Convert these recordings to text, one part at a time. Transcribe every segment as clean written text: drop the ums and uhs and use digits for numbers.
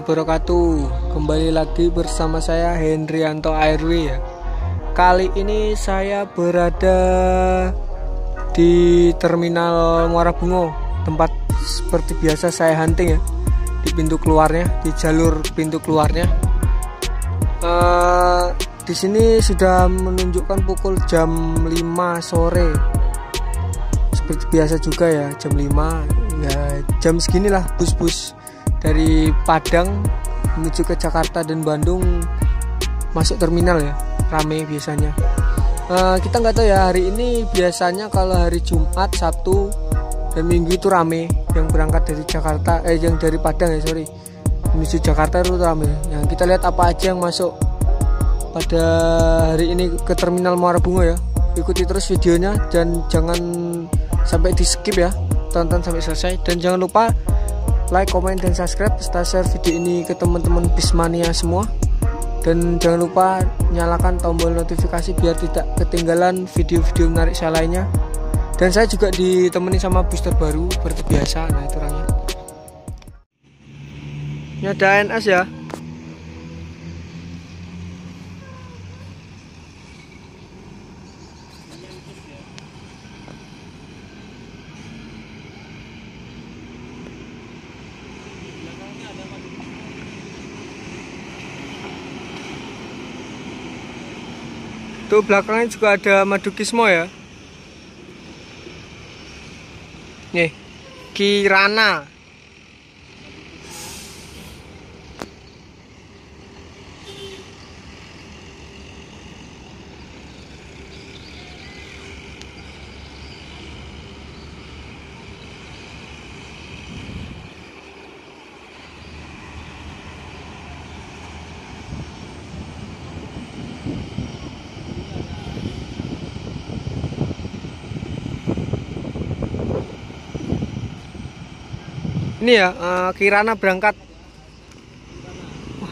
wabarakatuh. Kembali lagi bersama saya Hendrianto ARW ya. Kali ini saya berada di Terminal Muara Bungo, tempat seperti biasa saya hunting ya. Di pintu keluarnya, di jalur pintu keluarnya. Di sini sudah menunjukkan pukul jam 5 sore. Seperti biasa juga ya, jam 5 ya, jam seginilah bus-bus dari Padang menuju ke Jakarta dan Bandung masuk terminal ya, rame biasanya. Kita nggak tahu ya, hari ini biasanya kalau hari Jumat, Sabtu dan Minggu itu rame yang berangkat dari Jakarta, yang dari Padang ya sorry, menuju Jakarta itu rame. Yang kita lihat apa aja yang masuk pada hari ini ke Terminal Muara Bungo ya. Ikuti terus videonya dan jangan sampai di skip ya, tonton sampai selesai. Dan jangan lupa like, komen, dan subscribe serta share video ini ke teman-teman Bismania semua. Dan jangan lupa nyalakan tombol notifikasi biar tidak ketinggalan video-video menarik saya lainnya. Dan saya juga ditemani sama booster baru seperti biasa. Nah itu orangnya. Ini ada ANS ya. Tuh belakangnya juga ada Madukismo ya. Nih, Kirana. Ini ya, Kirana berangkat. Wah,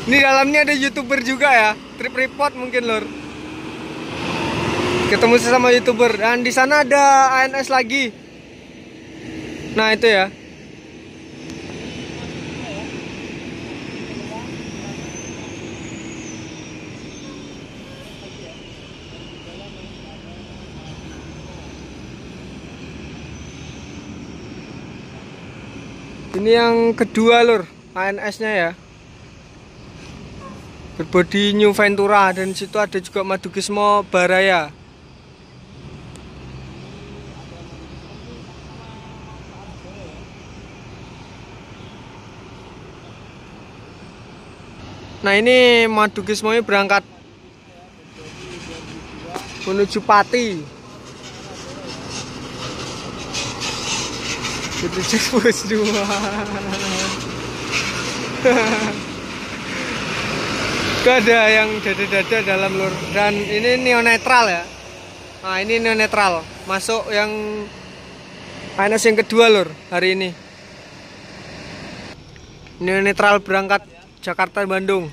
ini dalamnya ada YouTuber juga ya, trip report mungkin lor. Ketemu sesama YouTuber dan di sana ada ANS lagi. Nah itu ya. Ini yang kedua lur, ANS-nya ya. Berbodi New Ventura dan situ ada juga Madukismo Baraya. Nah ini Madukismo-nya berangkat menuju Pati. Itu bus 2. Ada yang dada-dada dalam lur. Dan ini neo netral ya. Nah ini neo netral, masuk yang ANS yang kedua lur hari ini. Neo netral berangkat Jakarta Bandung.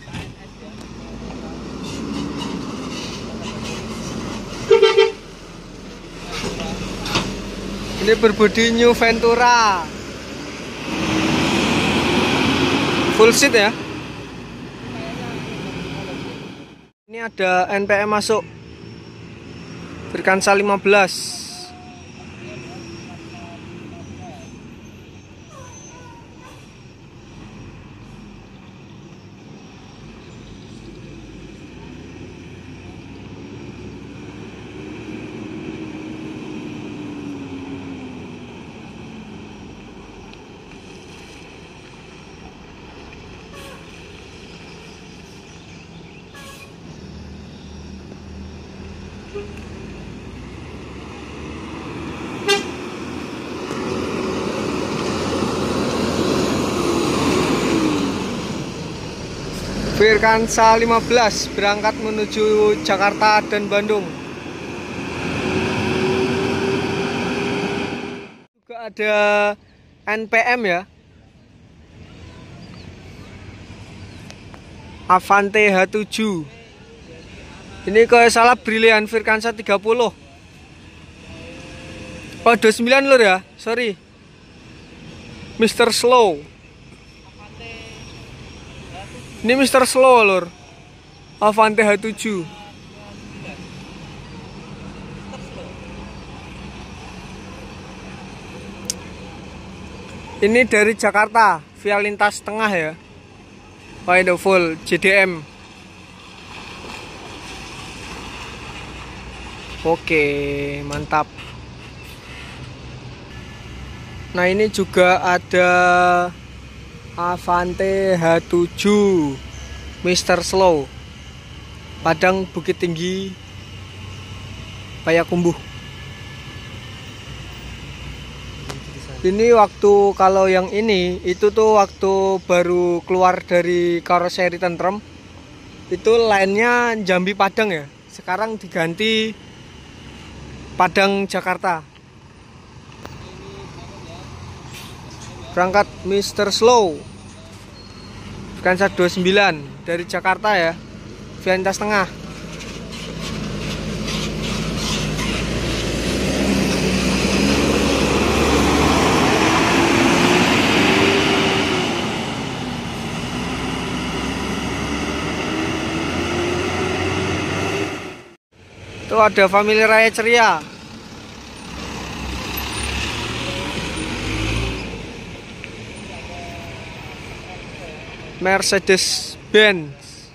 Ini berbodi New Ventura, full seat ya. Ini ada NPM masuk Virkansa 15. Virkansa 15 berangkat menuju Jakarta dan Bandung. Juga ada NPM ya, Avante H7. Ini ke salah Brilliant Virkansa 30. Oh 29 lur ya, sorry. Mr. Slow. Ini Mr. Slow lur. Avante H7. Ini dari Jakarta via lintas tengah ya. Wide full JDM. Oke, mantap. Nah, ini juga ada Avante H7 Mr. Slow. Padang Bukit Tinggi Payakumbuh. Ini waktu kalau yang ini itu tuh waktu baru keluar dari karoseri tentrem. Itu lainnya Jambi Padang ya. Sekarang diganti Padang Jakarta. Berangkat Mr. Slow Virkansa 29 dari Jakarta ya, via lintas tengah. Tuh ada Family Raya Ceria. Mercedes Benz.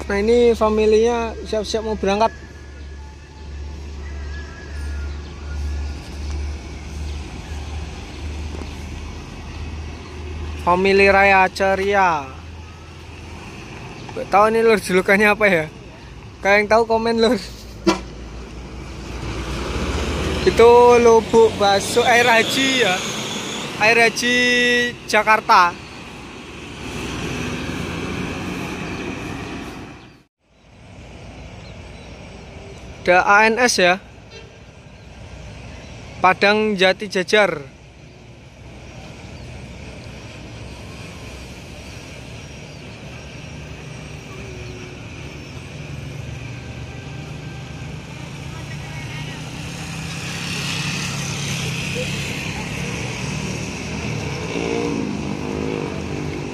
Nah, ini familinya siap-siap mau berangkat. Family Raya Ceria. Tahu nih lur julukannya apa ya? Kayak yang tahu komen lur. Itu lubuk bakso air haji ya. Air haji Jakarta. Ada ANS ya. Padang Jati Jajar.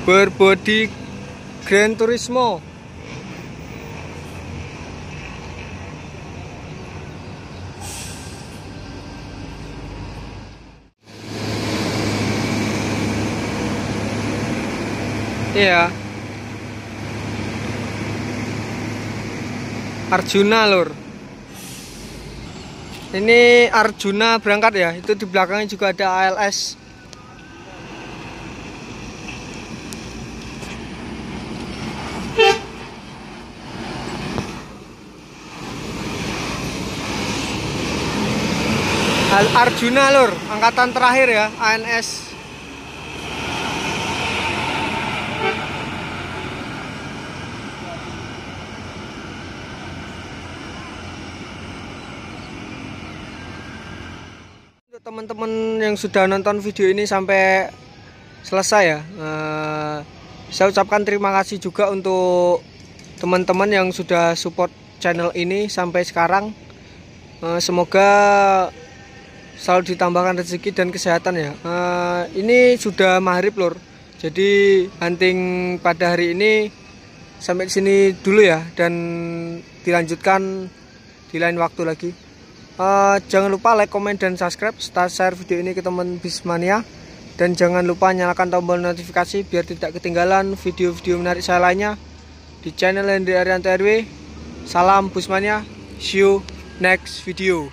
Berbodi Gran Turismo. Iya. Arjuna lur. Ini Arjuna berangkat ya. Itu di belakangnya juga ada ALS. Arjuna lur, angkatan terakhir ya, ANS. Untuk teman-teman yang sudah nonton video ini sampai selesai ya, saya ucapkan terima kasih juga untuk teman-teman yang sudah support channel ini sampai sekarang. Semoga selalu ditambahkan rezeki dan kesehatan ya. Ini sudah maghrib lur, jadi hunting pada hari ini sampai sini dulu ya, dan dilanjutkan di lain waktu lagi. Jangan lupa like, comment, dan subscribe serta share video ini ke teman Bismania, dan jangan lupa nyalakan tombol notifikasi biar tidak ketinggalan video-video menarik saya lainnya di channel Hendri Arianto RW. Salam Busmania, see you next video.